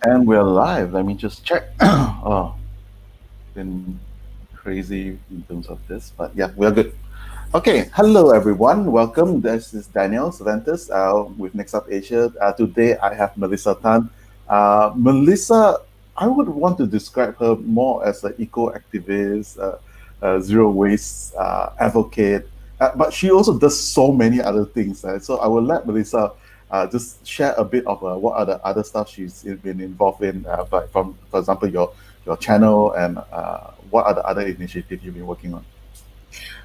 And we're live. Let me just check. Oh, been crazy in terms of this, but yeah, we're good. Okay, hello everyone. Welcome. This is Daniel Cervantes with Next Up Asia. Today I have Melissa Tan. Melissa, I would want to describe her more as an eco activist, zero waste advocate, but she also does so many other things. So I will let Melissa just share a bit of what are the other stuff she's been involved in, like from, for example, your channel and what are the other initiatives you've been working on.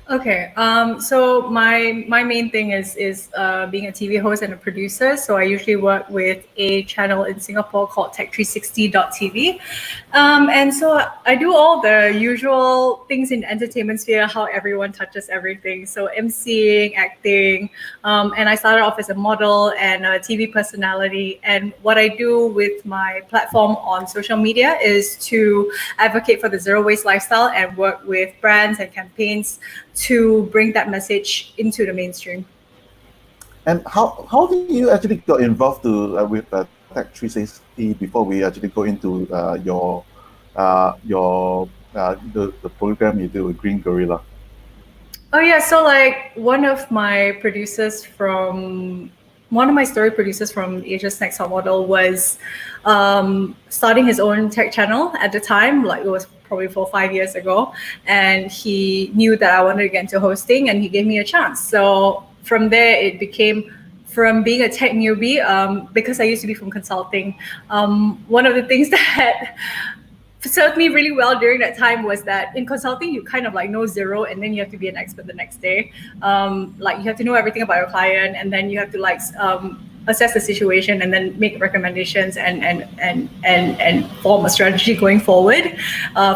Okay. So my main thing is being a TV host and a producer. So I usually work with a channel in Singapore called Tech360.tv, and so I do all the usual things in the entertainment sphere. How everyone touches everything. So emceeing, acting, and I started off as a model and a TV personality. And what I do with my platform on social media is to advocate for the zero waste lifestyle and work with brands and campaigns to bring that message into the mainstream. And how do you actually got involved with Tech 360 before we actually go into the program you do with Green Gorilla? Oh yeah, so like one of my story producers from Asia's Next Top Model was starting his own tech channel at the time, like it was probably 4 or 5 years ago, and he knew that I wanted to get into hosting, and he gave me a chance. So from there, it became from being a tech newbie, because I used to be from consulting. One of the things that served me really well during that time was that in consulting you kind of like know zero and then you have to be an expert the next day. Like you have to know everything about your client and then you have to like assess the situation and then make recommendations and form a strategy going forward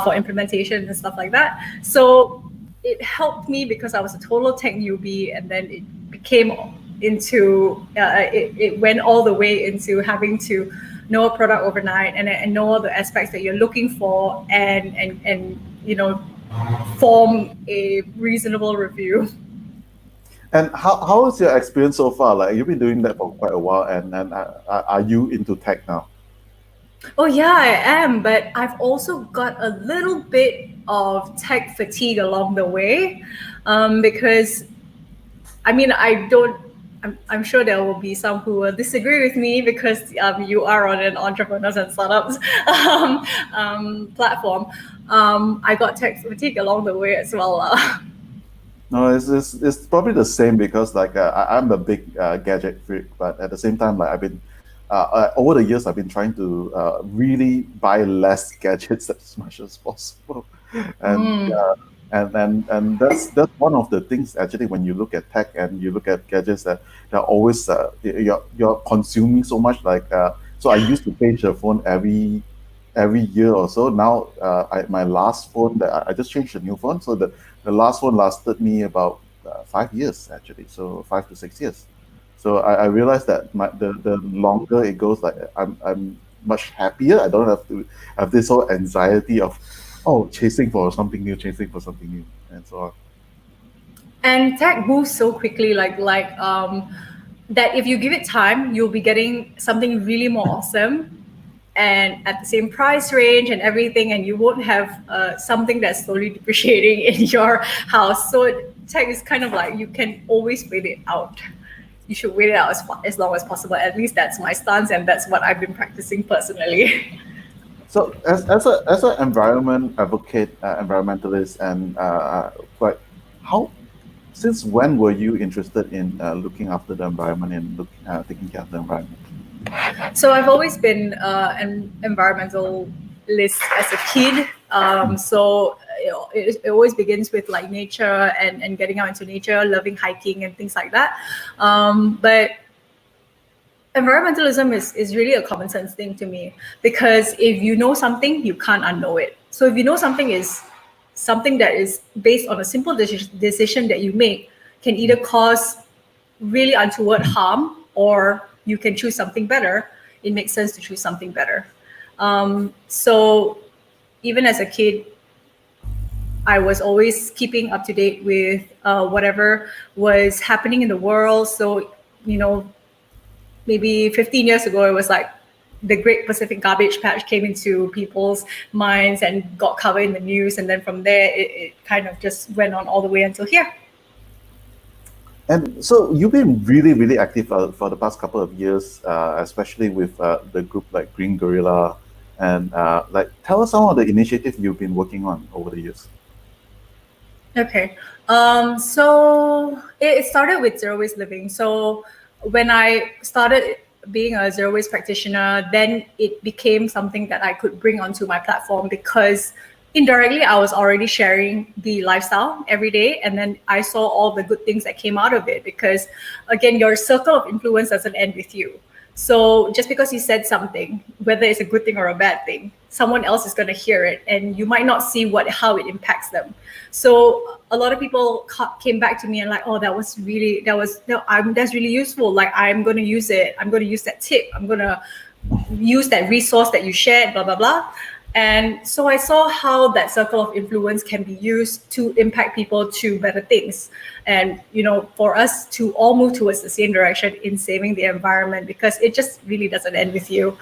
for implementation and stuff like that. So it helped me because I was a total tech newbie, and then it became into it went all the way into having to know a product overnight and know all the aspects that you're looking for and form a reasonable review. And how is your experience so far? Like you've been doing that for quite a while, and are you into tech now? Oh yeah, I am, but I've also got a little bit of tech fatigue along the way, because I mean, I don't. I'm sure there will be some who will disagree with me because you are on an entrepreneurs and startups platform. I got tech fatigue along the way as well. No, it's probably the same because like I'm a big gadget freak, but at the same time, like I've been over the years, I've been trying to really buy less gadgets as much as possible, and Mm. and that's one of the things actually when you look at tech and you look at gadgets that they're always you're consuming so much. Like so, I used to change the phone every year or so. Now, my last phone that I just changed a new phone, so the last one lasted me about 5 years actually, so 5 to 6 years. So I realized that the longer it goes, like I'm much happier. I don't have to have this whole anxiety of chasing for something new, and so on. And tech moves so quickly, that if you give it time, you'll be getting something really more awesome and at the same price range and everything, and you won't have something that's slowly depreciating in your house. So tech is kind of like you can always wait it out. You should wait it out as long as possible. At least that's my stance, and that's what I've been practicing personally. So as an environment advocate, environmentalist, and like how since when were you interested in looking after the environment and taking care of the environment? So I've always been an environmentalist as a kid. So it always begins with like nature and getting out into nature, loving hiking and things like that. But environmentalism is really a common sense thing to me, because if you know something, you can't unknow it. So if you know something is something that is based on a simple decision that you make, can either cause really untoward harm or you can choose something better, it makes sense to choose something better. So even as a kid, I was always keeping up to date with whatever was happening in the world. So, maybe 15 years ago, it was like the Great Pacific Garbage Patch came into people's minds and got covered in the news, and then from there it kind of just went on all the way until here. And so you've been really, really active for the past couple of years, especially with the group like Green Gorilla, and like tell us some of the initiatives you've been working on over the years. Okay. So it started with zero waste living. So when I started being a zero waste practitioner, then it became something that I could bring onto my platform, because indirectly I was already sharing the lifestyle every day, and then I saw all the good things that came out of it, because again, your circle of influence doesn't end with you. So just because you said something, whether it's a good thing or a bad thing, someone else is going to hear it, and you might not see how it impacts them. So a lot of people came back to me and like, oh, that's really useful. Like, I'm going to use it. I'm going to use that tip. I'm going to use that resource that you shared, blah, blah, blah. And so I saw how that circle of influence can be used to impact people to better things. And, for us to all move towards the same direction in saving the environment, because it just really doesn't end with you.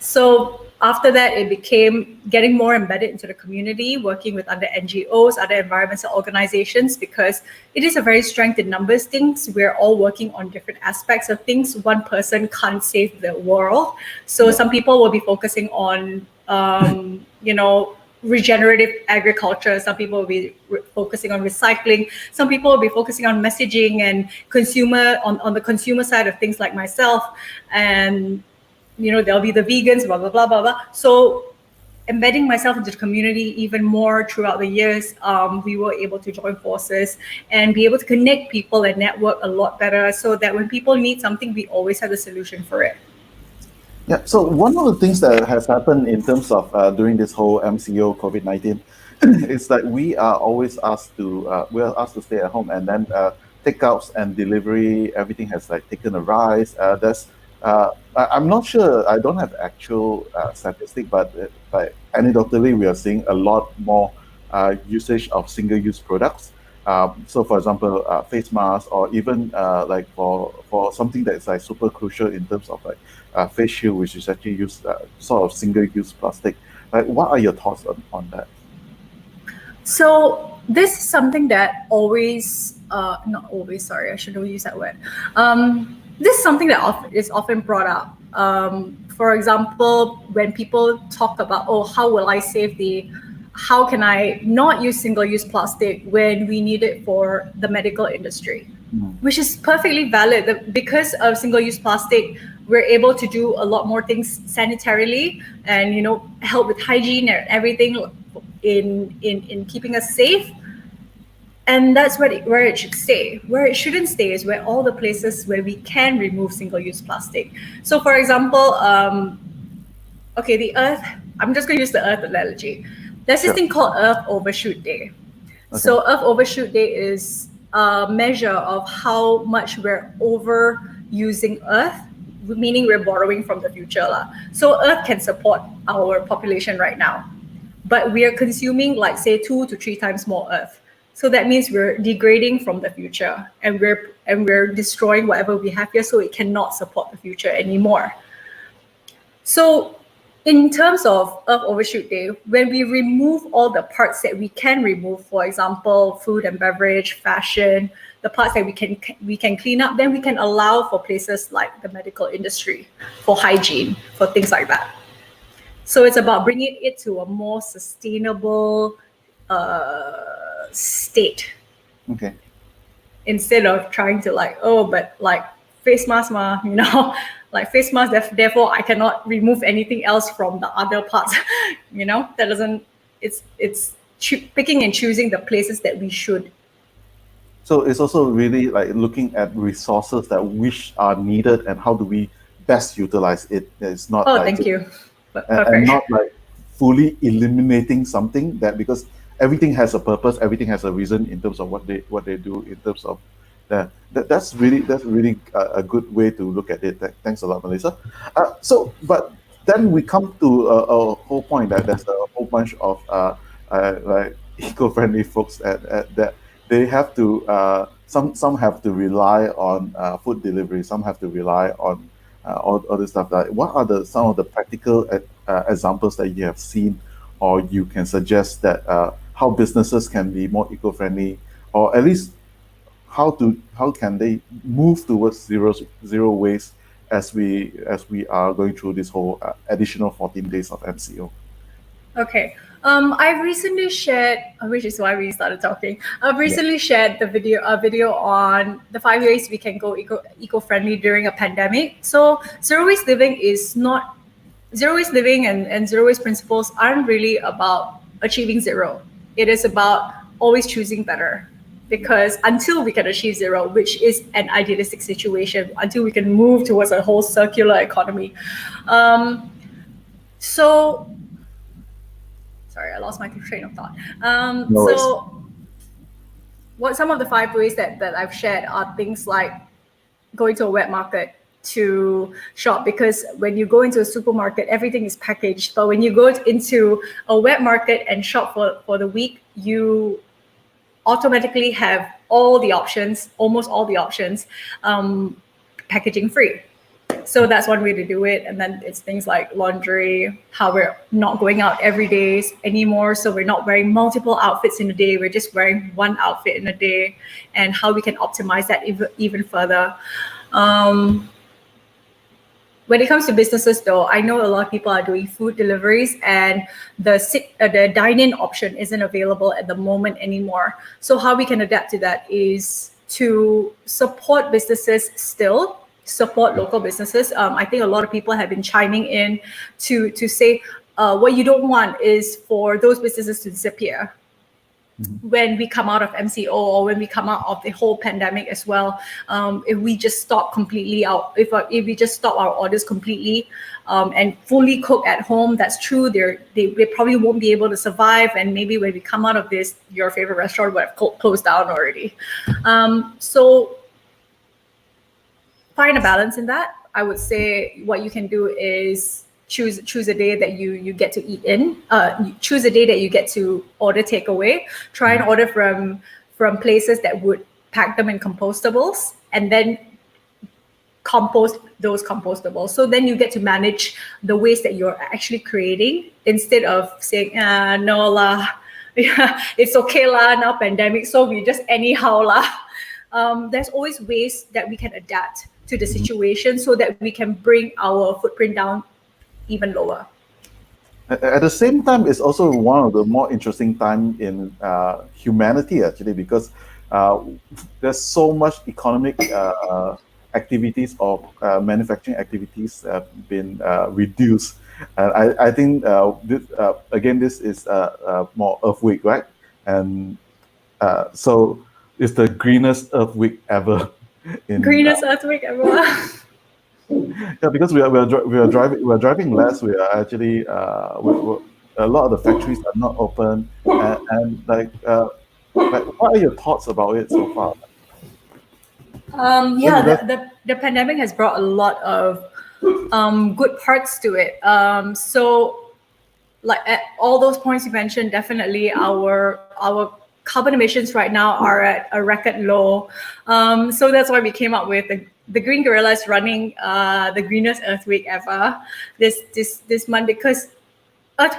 So after that, it became getting more embedded into the community, working with other NGOs, other environmental organizations, because it is a very strength in numbers things. We're all working on different aspects of things. One person can't save the world. So some people will be focusing on regenerative agriculture. Some people will be focusing on recycling. Some people will be focusing on messaging and on the consumer side of things, like myself. And there'll be the vegans, blah, blah, blah, blah, blah. So embedding myself into the community even more throughout the years, we were able to join forces and be able to connect people and network a lot better, so that when people need something, we always have the solution for it. Yeah, so one of the things that has happened in terms of during this whole MCO COVID-19 is that we are always asked to stay at home, and then takeouts and delivery, everything has like taken a rise. I'm not sure, I don't have actual statistic, but anecdotally we are seeing a lot more usage of single-use products. So for example, face masks, or even like for something that's like super crucial in terms of like face shield, which is actually used sort of single-use plastic. Like, what are your thoughts on that? So this is something that not always, sorry, I shouldn't use that word. This is something that is often brought up. For example, when people talk about, oh, how can I not use single-use plastic when we need it for the medical industry? Which is perfectly valid. Because of single-use plastic, we're able to do a lot more things sanitarily, and help with hygiene and everything in keeping us safe. And that's where it should stay. Where it shouldn't stay is where all the places where we can remove single-use plastic. So for example, the Earth, I'm just going to use the Earth analogy. There's this thing called Earth Overshoot Day. Okay. So Earth Overshoot Day is a measure of how much we're overusing Earth, meaning we're borrowing from the future. So Earth can support our population right now, but we are consuming, like, say, 2 to 3 times more Earth. So that means we're degrading from the future, and we're destroying whatever we have here, so it cannot support the future anymore. So in terms of Earth Overshoot Day, when we remove all the parts that we can remove, for example, food and beverage, fashion, the parts that we can clean up, then we can allow for places like the medical industry, for hygiene, for things like that. So it's about bringing it to a more sustainable state. Okay. Instead of trying to face mask, like face mask, therefore I cannot remove anything else from the other parts. That doesn't. It's picking and choosing the places that we should. So it's also really like looking at resources that which are needed and how do we best utilize it. It's not. Oh, thank you. Perfect. And not like fully eliminating something, that because everything has a purpose, everything has a reason in terms of what they do, in terms of that. That's really a good way to look at it. Thanks a lot, Melissa. But then we come to a whole point that there's a whole bunch of like eco-friendly folks at that they have to some have to rely on food delivery, some have to rely on all this stuff. Like, what are some of the practical examples that you have seen, or you can suggest that how businesses can be more eco-friendly, or at least how can they move towards zero waste as we are going through this whole additional 14 days of MCO? Okay. I've recently shared, which is why we started talking. I've recently shared a video on the 5 ways we can go eco-friendly during a pandemic. So zero waste living is not zero waste living, and zero waste principles aren't really about achieving zero. It is about always choosing better. Because until we can achieve zero, which is an idealistic situation, until we can move towards a whole circular economy. So sorry, I lost my train of thought. No worries. So what some of the 5 ways that I've shared are things like going to a wet market to shop, because when you go into a supermarket, everything is packaged. But when you go into a wet market and shop for the week, you automatically have almost all the options, packaging free. So that's one way to do it. And then it's things like laundry, how we're not going out every day anymore. So we're not wearing multiple outfits in a day. We're just wearing one outfit in a day, and how we can optimize that even further. When it comes to businesses, though, I know a lot of people are doing food deliveries, and the dine-in option isn't available at the moment anymore. So how we can adapt to that is to support businesses still, support local businesses. I think a lot of people have been chiming in to say what you don't want is for those businesses to disappear when we come out of MCO, or when we come out of the whole pandemic as well. If we just stop completely out, if we just stop our orders completely and fully cook at home, that's true. They probably won't be able to survive, and maybe when we come out of this, your favorite restaurant would have closed down already. So find a balance in that. I would say what you can do is choose a day that you get to eat in. Choose a day that you get to order takeaway. Try and order from places that would pack them in compostables, and then compost those compostables. So then you get to manage the waste that you're actually creating, instead of saying, no lah, it's okay lah, now pandemic, so we just anyhow lah. There's always ways that we can adapt to the situation so that we can bring our footprint down even lower. At the same time, it's also one of the more interesting time in humanity, actually, because there's so much economic activities or manufacturing activities have been reduced. I think this is more Earth Week, right? And so it's the greenest Earth Week ever. Earth Week ever. Yeah, because we are driving less. We are actually a lot of the factories are not open, and what are your thoughts about it so far? The pandemic has brought a lot of good parts to it. So like at all those points you mentioned, definitely our carbon emissions right now are at a record low. So that's why we came up with the Green Gorillas running the greenest Earth Week ever this month, because Earth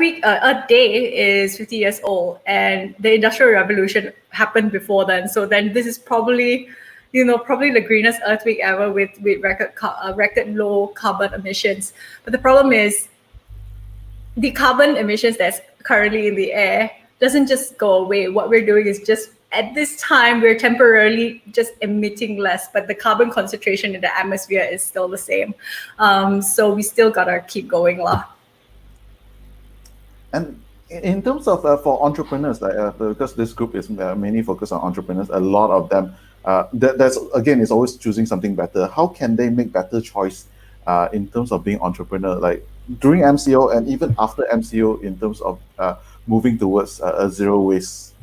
Day is 50 years old, and the Industrial Revolution happened before then. So then this is probably the greenest Earth Week ever with record low carbon emissions. But the problem is the carbon emissions that's currently in the air doesn't just go away. What we're doing is just, at this time, we're temporarily just emitting less, but the carbon concentration in the atmosphere is still the same. So we still gotta keep going lah. And in terms of for entrepreneurs, because this group is mainly focused on entrepreneurs, a lot of them, that's again is always choosing something better. How can they make better choice in terms of being entrepreneur, like during MCO and even after MCO, in terms of moving towards a zero waste?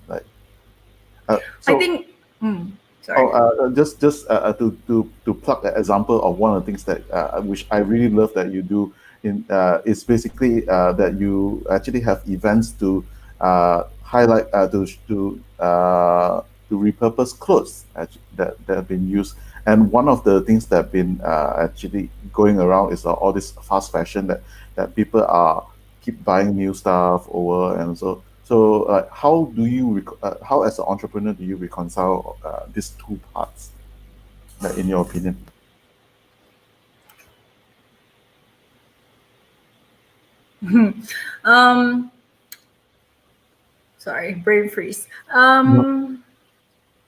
I think. Sorry. Just to plug an example of one of the things that which I really love that you do is basically that you actually have events to highlight to repurpose clothes that have been used, And one of the things that have been actually going around is all this fast fashion that people are keep buying new stuff over, and so how do you how as an entrepreneur do you reconcile these two parts, in your opinion? um, sorry, brain freeze.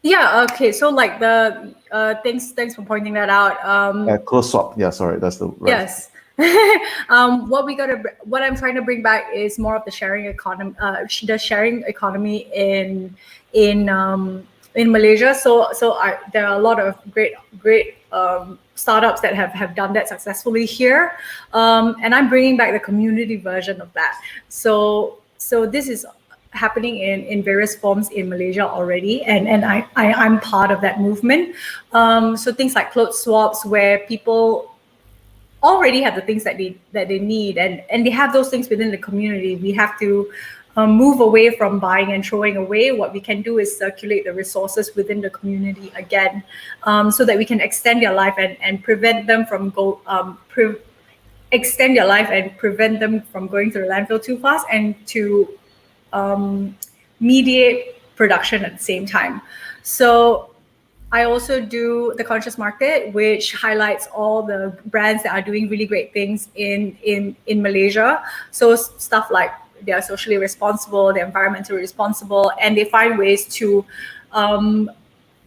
Yeah, okay. So like the thanks for pointing that out. Close swap. Yeah, sorry, that's the right. Yes. What I'm trying to bring back is more of the sharing economy, in Malaysia. There are a lot of great startups that have done that successfully here, and I'm bringing back the community version of that. So this is happening in various forms in Malaysia already, and I'm part of that movement. So things like clothes swaps, where people already have the things that they need, and they have those things within the community. We have to move away from buying and throwing away. What we can do is circulate the resources within the community again, so that we can extend their life and prevent them from extend their life and prevent them from going to the landfill too fast, and to mediate production at the same time. So I also do the conscious market, which highlights all the brands that are doing really great things in Malaysia. So stuff like they are socially responsible, they're environmentally responsible, and they find ways to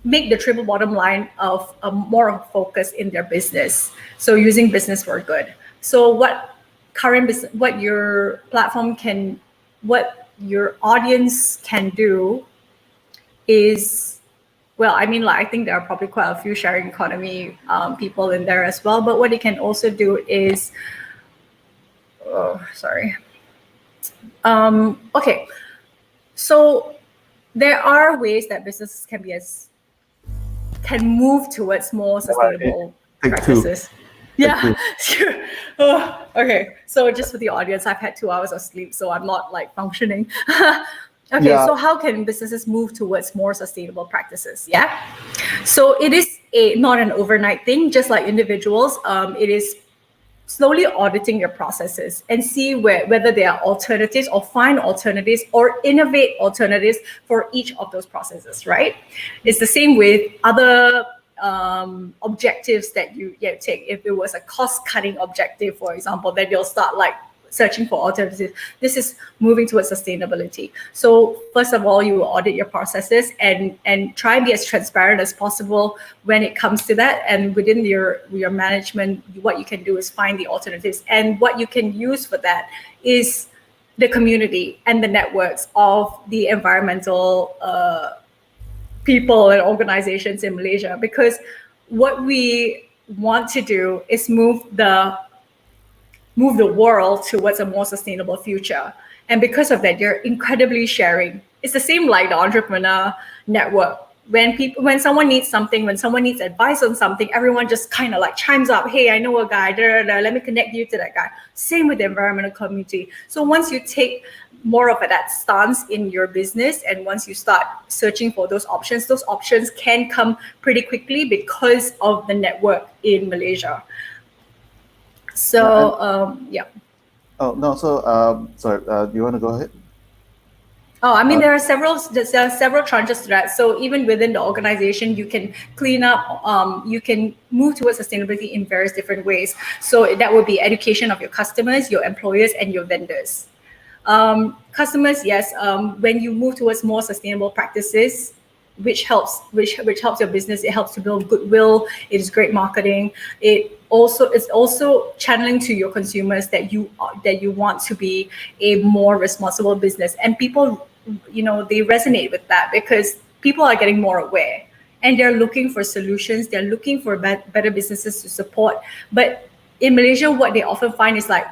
make the triple bottom line of more of a focus in their business. So using business for good. So what your platform can, what your audience can do is, well, I mean, like, I think there are probably quite a few sharing economy people in there as well. But what you can also do is, okay. So there are ways that businesses can move towards more sustainable practices. Yeah, sure. Okay. So just for the audience, I've had 2 hours of sleep, so I'm not like functioning. Okay, Yeah. so how can businesses move towards more sustainable practices? Yeah. So it is not an overnight thing, just like individuals. It is slowly auditing your processes and see whether there are alternatives, or find alternatives, or innovate alternatives for each of those processes, right? It's the same with other objectives that you take. If it was a cost-cutting objective, for example, then you'll start like searching for alternatives. This is moving towards sustainability. So first of all, you will audit your processes and try and be as transparent as possible when it comes to that. And within your management, what you can do is find the alternatives. And what you can use for that is the community and the networks of the environmental people and organizations in Malaysia. Because what we want to do is move the world towards a more sustainable future. And because of that, you're incredibly sharing. It's the same like the entrepreneur network. When someone needs something, when someone needs advice on something, everyone just kind of like chimes up. Hey, I know a guy, let me connect you to that guy. Same with the environmental community. So once you take more of that stance in your business, and once you start searching for those options can come pretty quickly because of the network in Malaysia. So yeah. Oh no, so sorry. Do you want to go ahead? Oh, I mean, there are several tranches to that. So even within the organization, you can clean up, you can move towards sustainability in various different ways. So that would be education of your customers, your employers, and your vendors. Customers, yes. When you move towards more sustainable practices, which helps your business, it helps to build goodwill. It is great marketing. It's also channeling to your consumers that you want to be a more responsible business, and people, they resonate with that because people are getting more aware and they're looking for solutions. They're looking for better businesses to support. But in Malaysia, what they often find is like,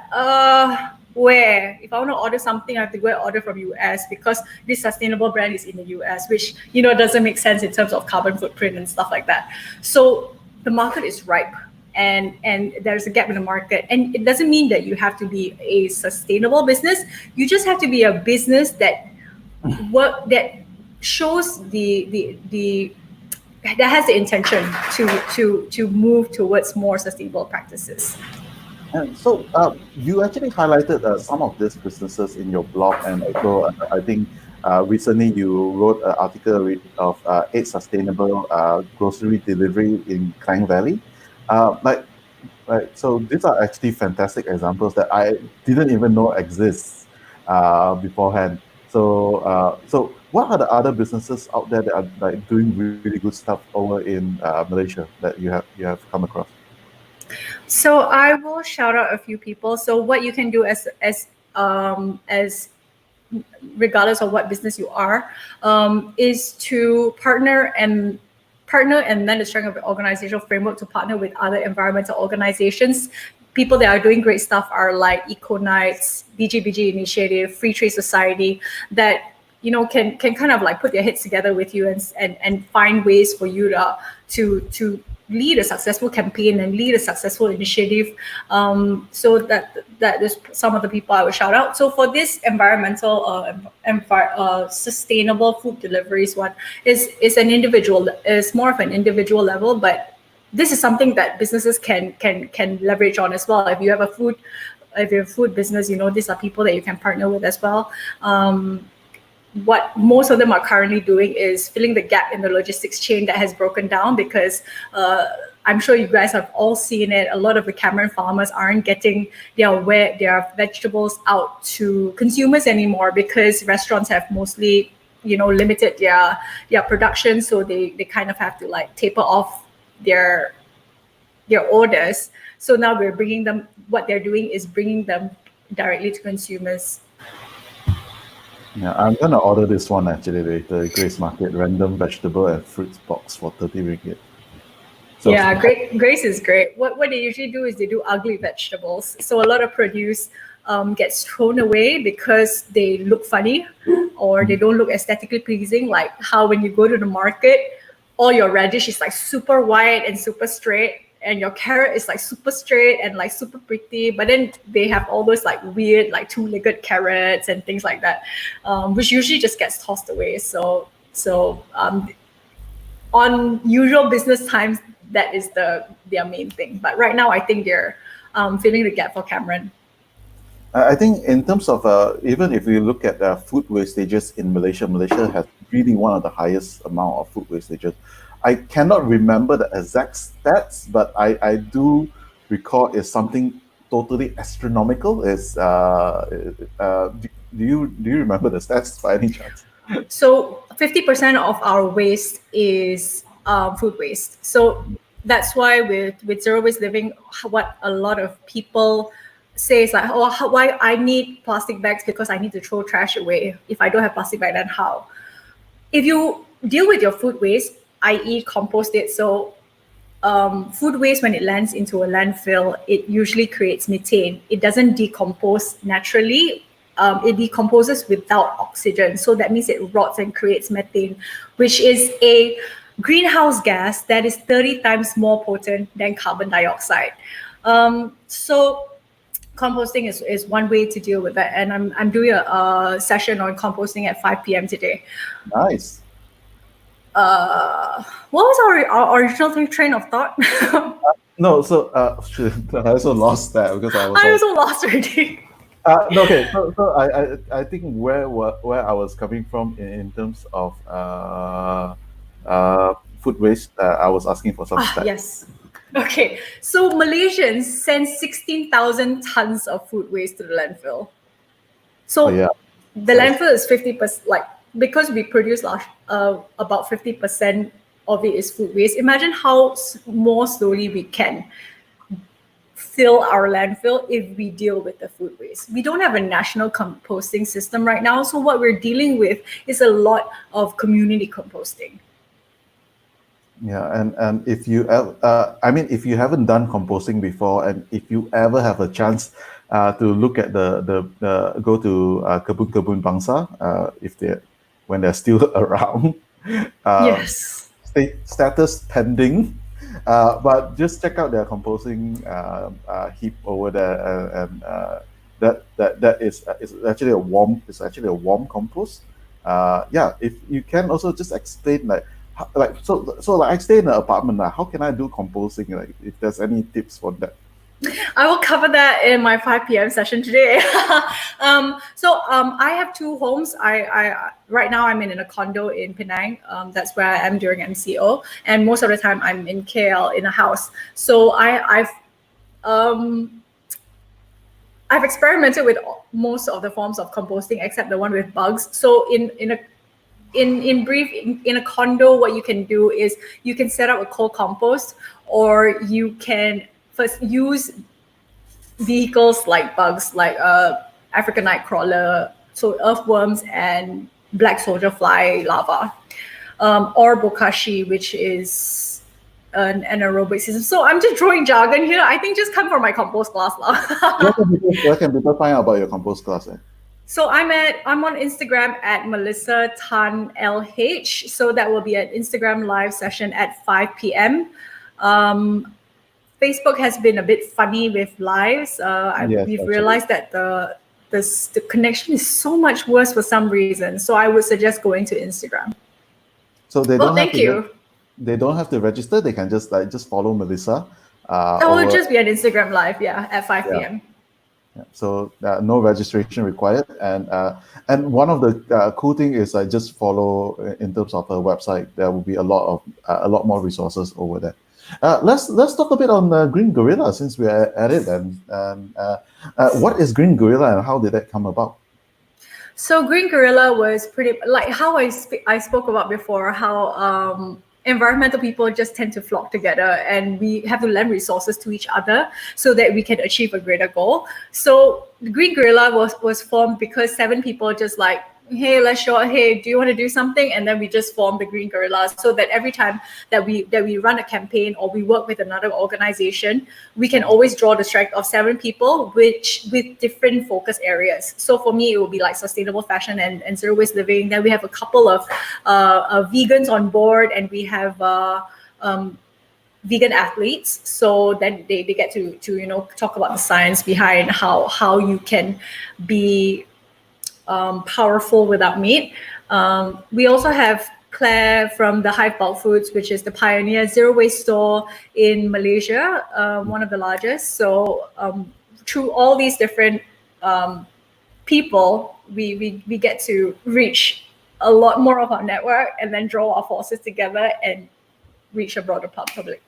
where if I want to order something, I have to go and order from US because this sustainable brand is in the US, which doesn't make sense in terms of carbon footprint and stuff like that. So the market is ripe, and there's a gap in the market. And it doesn't mean that you have to be a sustainable business. You just have to be a business that shows the that has the intention to move towards more sustainable practices. And so you actually highlighted some of these businesses in your blog, and also I think recently you wrote an article of eight sustainable grocery delivery in Klang Valley. Like, right, so these are actually fantastic examples that I didn't even know exists beforehand. So what are the other businesses out there that are like doing really good stuff over in Malaysia that you have come across? So I will shout out a few people. So what you can do as regardless of what business you are, is to partner and then the strength of the organizational framework to partner with other environmental organizations. People that are doing great stuff are like Eco Nights, BGBG Initiative, Free Trade Society, that can kind of like put their heads together with you and find ways for you to lead a successful campaign and lead a successful initiative. So that is some of the people I would shout out. So for this environmental sustainable food deliveries one is an individual, is more of an individual level, but this is something that businesses can leverage on as well. If you're a food business, these are people that you can partner with as well. What most of them are currently doing is filling the gap in the logistics chain that has broken down, because I'm sure you guys have all seen it. A lot of the Cameron farmers aren't getting their vegetables out to consumers anymore, because restaurants have mostly limited their production, so they kind of have to like taper off their orders. So now we're bringing them. What they're doing is bringing them directly to consumers. Yeah, I'm gonna order this one actually later. Grace Market random vegetable and fruits box for 30 ringgit. So Yeah, Grace is great. What they usually do is they do ugly vegetables. So a lot of produce gets thrown away because they look funny or they don't look aesthetically pleasing. Like how when you go to the market, all your radish is like super white and super straight, and your carrot is like super straight and like super pretty. But then they have all those like weird like two-legged carrots and things like that, which usually just gets tossed away. So on usual business times, that is their main thing. But right now, I think they're filling the gap for Cameron. I think in terms of even if you look at food wastages in Malaysia, Malaysia has really one of the highest amount of food wastages. I cannot remember the exact stats, but I do recall it's something totally astronomical. Do you remember the stats by any chance? So 50% of our waste is food waste. So that's why with zero waste living, what a lot of people say is like, oh, why I need plastic bags because I need to throw trash away. If I don't have plastic bag, then how? If you deal with your food waste, i.e. compost it, so food waste, when it lands into a landfill, it usually creates methane. It doesn't decompose naturally. It decomposes without oxygen. So that means it rots and creates methane, which is a greenhouse gas that is 30 times more potent than carbon dioxide. So composting is one way to deal with that. And I'm doing a session on composting at 5 p.m. today. Nice. What was our original train of thought? No, so I also lost that because I was. I also lost already. No, okay, so I think where I was coming from in terms of food waste, I was asking for some stats. Yes. Okay, so Malaysians send 16,000 tons of food waste to the landfill. So yeah, the landfill is 50%, like because we produce about 50% of it is food waste. Imagine how more slowly we can fill our landfill if we deal with the food waste. We don't have a national composting system right now, so what we're dealing with is a lot of community composting. Yeah, and if you if you haven't done composting before, and if you ever have a chance to look at the go to kebun bangsa, if they when they're still around, Yes. status pending, but just check out their composting heap over there, and that is actually a warm compost. Yeah, if you can also just explain like like I stay in an apartment. How can I do composting? Like, if there's any tips for that? I will cover that in my 5 p.m. session today. I have two homes. I right now I'm in a condo in Penang. That's where I am during MCO, and most of the time I'm in KL in a house. So um, I've experimented with most of the forms of composting except the one with bugs. So in brief, in a condo, what you can do is you can set up a cold compost, or you can first use vehicles like bugs, like African night crawler, so earthworms and black soldier fly larva, or bokashi, which is an anaerobic system. So I'm just throwing jargon here. I think just come for my compost class Where can people find out about your compost class? So I'm on Instagram at Melissa Tan LH. So that will be an Instagram live session at 5 p.m. Facebook has been a bit funny with lives. Yes, We've actually. realized that the connection is so much worse for some reason. So I would suggest going to Instagram. So they Well, don't have thank you. they don't have to register. They can just follow Melissa. That will or- just be an Instagram live, yeah, at 5 Yeah. p.m. Yeah, so no registration required, and one of the cool thing is I just follow in terms of her website. There will be a lot more resources over there. Let's talk a bit on Green Gorilla since we are at it. And what is Green Gorilla and how did that come about? So Green Gorilla was pretty like how I spoke about before, how environmental people just tend to flock together, and we have to lend resources to each other so that we can achieve a greater goal. So the Green Gorilla was formed because 7 people just like, hey, hey, do you want to do something? And then we just formed the Green Gorilla, so that every time that we run a campaign or we work with another organization, we can always draw the strength of 7 people with different focus areas. So for me, it will be like sustainable fashion and zero waste living. Then we have a couple of vegans on board, and we have vegan athletes, so then they get to talk about the science behind how you can be powerful without meat. We also have Claire from the Hive Bulk Foods, which is the pioneer zero waste store in Malaysia, one of the largest. So through all these different people, we get to reach a lot more of our network and then draw our forces together and reach a broader public.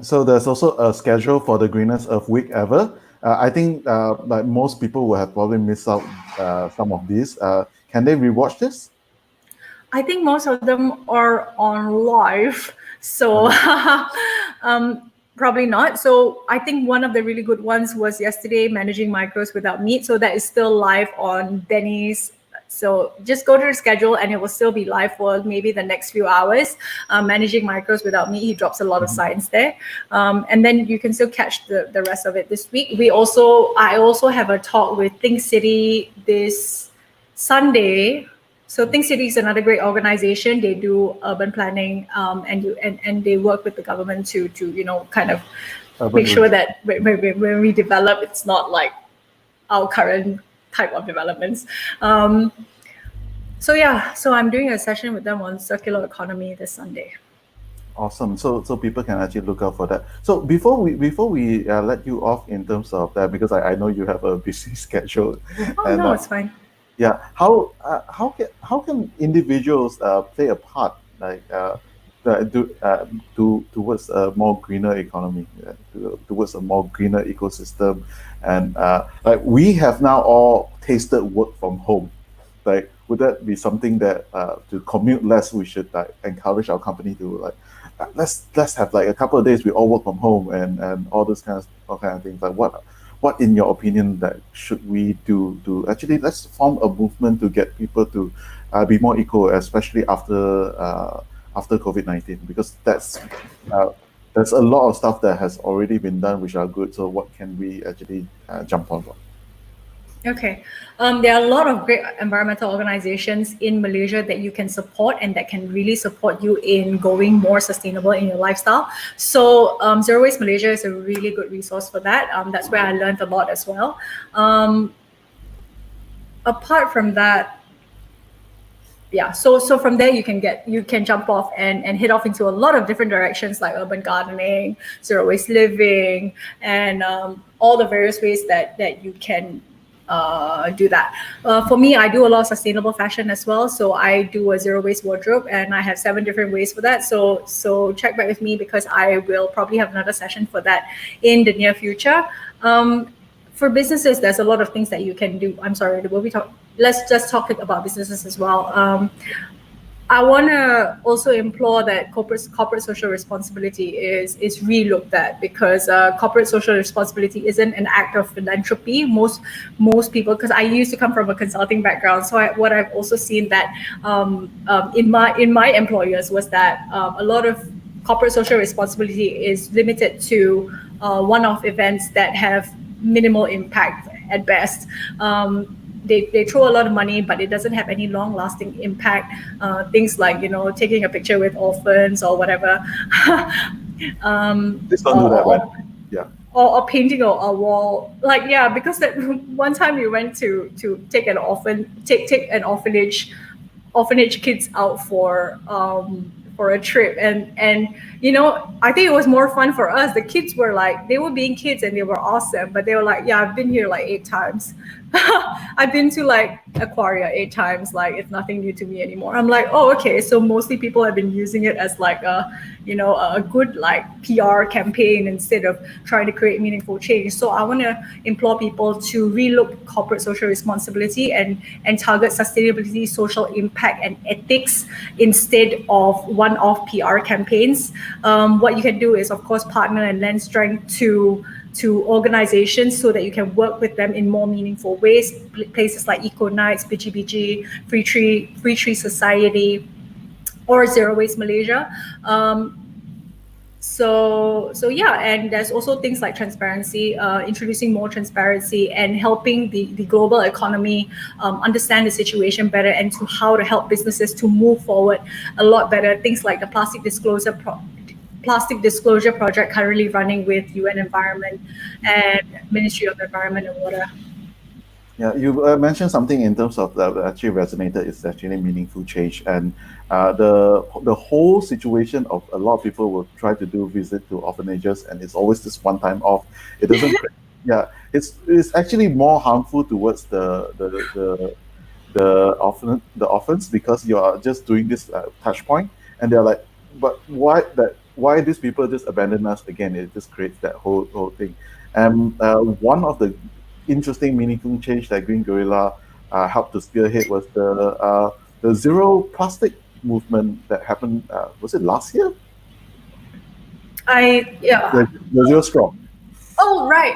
So there's also a schedule for the Greenest Earth Week ever. I think like most people will have probably missed out some of these. Can they rewatch this? I think most of them are on live, so probably not. So I think one of the really good ones was yesterday, Managing Micros Without Meat. So that is still live on Benny's. So just go to the schedule and it will still be live for maybe the next few hours. Managing Micros Without Meat, he drops a lot of science there. And then you can still catch the rest of it this week. I also have a talk with Think City this Sunday. So Think City is another great organization. They do urban planning, and they work with the government to kind of make sure that when we develop, it's not like our current type of developments. So I'm doing a session with them on circular economy this Sunday. Awesome. So people can actually look out for that. So before we let you off in terms of that, because I know you have a busy schedule. Oh, no, it's fine. Yeah, how can individuals play a part like towards a more greener economy, towards a more greener ecosystem, and like we have now all tasted work from home. Like, would that be something that to commute less, we should like encourage our company to like let's have like a couple of days we all work from home and all those kind of things. Like what in your opinion that should we do to actually let's form a movement to get people to be more eco, especially after COVID-19, because there's a lot of stuff that has already been done which are good. So what can we actually jump on? Okay. There are a lot of great environmental organizations in Malaysia that you can support and that can really support you in going more sustainable in your lifestyle. So Zero Waste Malaysia is a really good resource for that. That's where I learned a lot as well. Apart from that, yeah, so from there you can jump off and head off into a lot of different directions like urban gardening, zero waste living, and all the various ways that you can do that. For me, I do a lot of sustainable fashion as well. So I do a zero waste wardrobe, and I have 7 different ways for that. So check back with me because I will probably have another session for that in the near future. For businesses, there's a lot of things that you can do. I'm sorry, will we talk? Let's just talk about businesses as well. I want to also implore that corporate social responsibility is relooked at, because corporate social responsibility isn't an act of philanthropy. Most people, because I used to come from a consulting background, so what I've also seen that in my employers was that a lot of corporate social responsibility is limited to one-off events that have minimal impact at best. They throw a lot of money, but it doesn't have any long-lasting impact. Things like taking a picture with orphans or whatever, Please don't do that, man. Yeah. Or painting a wall. Like, yeah, because that one time we went to take an orphanage kids out for a trip, and I think it was more fun for us. The kids were like, they were being kids and they were awesome, but they were like, yeah, I've been here like 8 times. I've been to like Aquaria 8 times, like it's nothing new to me anymore. I'm like, oh, okay, so mostly people have been using it as like a good like PR campaign instead of trying to create meaningful change. So I want to implore people to relook corporate social responsibility and target sustainability, social impact, and ethics instead of one-off PR campaigns. What you can do is, of course, partner and lend strength to organizations so that you can work with them in more meaningful ways. Places like Eco Nights, BGBG, Free Tree Society, or Zero Waste Malaysia. So yeah, and there's also things like transparency, introducing more transparency and helping the global economy understand the situation better, and to how to help businesses to move forward a lot better. Things like the plastic disclosure project currently running with UN Environment and Ministry of Environment and Water. Yeah, you mentioned something in terms of that actually resonated. It's actually meaningful change, and the whole situation of a lot of people will try to do visit to orphanages, and it's always this one time off. It doesn't. Yeah, it's actually more harmful towards the orphans, because you are just doing this touch point, and they're like, but why these people just abandon us again? It just creates that whole thing. And one of the interesting, meaningful change that Green Gorilla helped to spearhead was the zero plastic movement that happened. Was it last year? Yeah. The zero straw. Oh, right.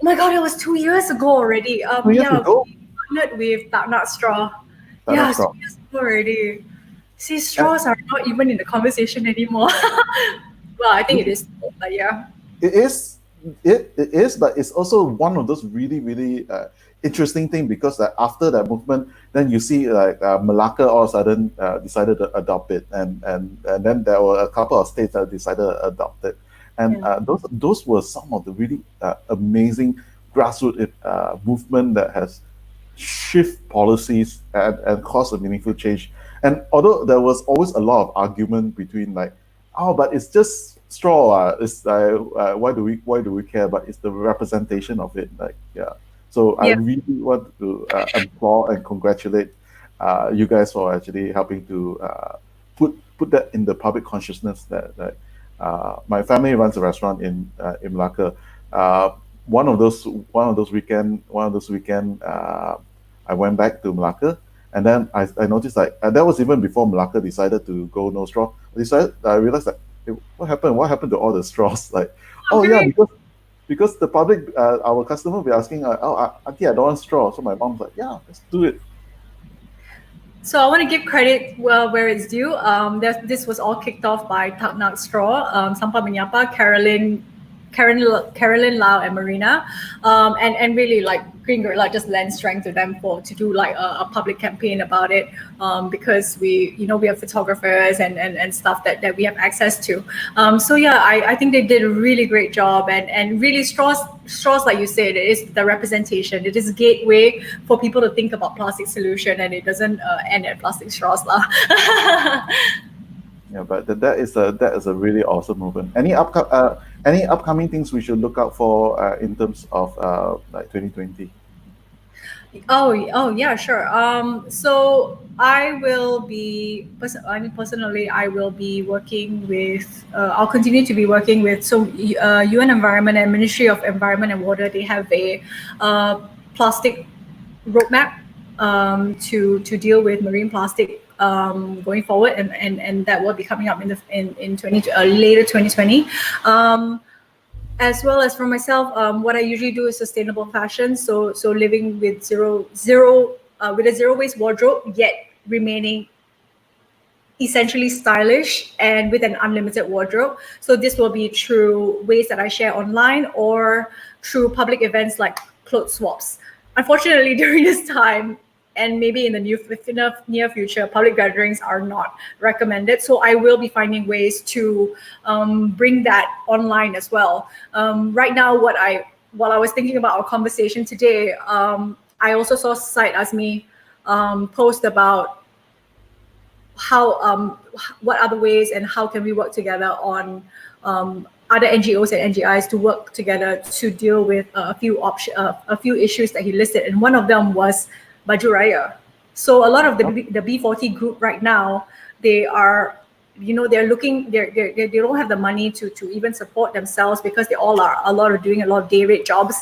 Oh my God, it was 2 years ago already. 2 years ago? We partnered with Nut Straw. Nut Yeah, Straw. 2 years ago already. See, straws are not even in the conversation anymore. Well, I think it is, but yeah. It is. It is, but it's also one of those really, really interesting thing, because after that movement, then you see like Malacca all of a sudden decided to adopt it, and then there were a couple of states that decided to adopt it, and those were some of the really amazing grassroots movement that has shift policies and cause a meaningful change. And although there was always a lot of argument between like, oh, but it's just straw. It's why do we care? But it's the representation of it. Like, yeah. So I really want to applaud and congratulate you guys for actually helping to put that in the public consciousness. That my family runs a restaurant in Malacca. One of those weekend, I went back to Malacca, and then I noticed like that was even before Malacca decided to go no straw. I realized that, what happened? What happened to all the straws? Like, yeah, because the public, our customer, will be asking, auntie, I don't want straw. So my mom's like, yeah, let's do it. So I want to give credit where it's due. This was all kicked off by Nut Straw, Sampa Menyapa, Carolyn Carolyn Lau and Marina, and really like Green Gorilla just lend strength to them to do like a public campaign about it, because we have photographers and stuff that we have access to. So yeah, I think they did a really great job, and really straws like you said, it is the representation. It is a gateway for people to think about plastic solution, and it doesn't end at plastic straws lah. Yeah, but that is a really awesome movement. Any upcoming things we should look out for in terms of like 2020? Oh yeah, sure. So I will be, personally, I will be working with, I'll continue to be working with, UN Environment and Ministry of Environment and Water, they have a plastic roadmap to deal with marine plastic going forward, and that will be coming up in later 2020. As well as for myself, what I usually do is sustainable fashion. So living with with a zero waste wardrobe, yet remaining essentially stylish and with an unlimited wardrobe. So this will be through ways that I share online or through public events like clothes swaps. Unfortunately, during this time, and maybe in the near future, public gatherings are not recommended. So I will be finding ways to bring that online as well. Right now, while I was thinking about our conversation today, I also saw Said Azmi post about how what other ways and how can we work together on other NGOs and NGIs to work together to deal with a few issues that he listed, and one of them was Baju Raya. So a lot of the B40 group right now, they are, they're looking, they don't have the money to even support themselves, because they all are doing a lot of day rate jobs,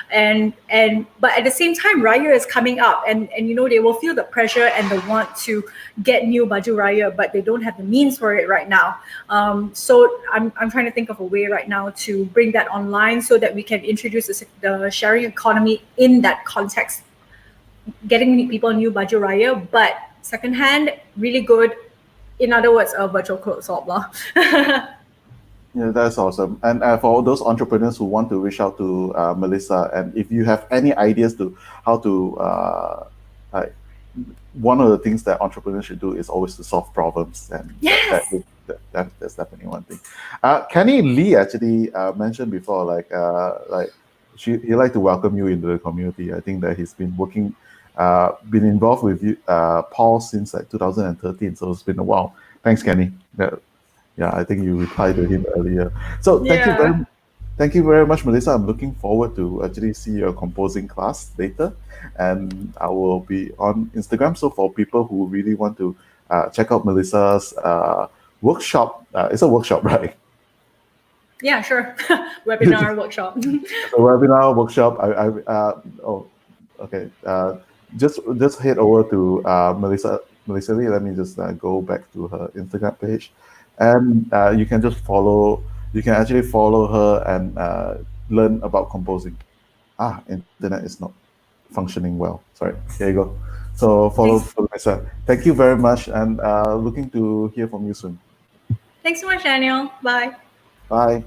but at the same time, Raya is coming up, and they will feel the pressure and the want to get new Baju Raya, but they don't have the means for it right now. So I'm trying to think of a way right now to bring that online so that we can introduce the sharing economy in that context. Getting people new Baju Raya, but secondhand, really good. In other words, a virtual clothes swap lah. Yeah, that's awesome. And for those entrepreneurs who want to reach out to Melissa, and if you have any ideas to how to like, one of the things that entrepreneurs should do is always to solve problems, and Yes. that's definitely one thing. Kenny Lee actually mentioned before, like he'd like to welcome you into the community. I think that he's been been involved with you, Paul, since like 2013. So it's been a while. Thanks, Kenny. Yeah, I think you replied to him earlier. So thank you very much, Melissa. I'm looking forward to actually see your composing class later, and I will be on Instagram. So for people who really want to check out Melissa's workshop, it's a workshop, right? Yeah, sure. Webinar workshop. The webinar workshop. Okay. Just head over to Melissa Lee. Let me just go back to her Instagram page, and you can just follow. You can actually follow her and learn about composing. Internet is not functioning well. Sorry. Here you go. So follow Melissa. Thank you very much, and looking to hear from you soon. Thanks so much, Daniel. Bye. Bye.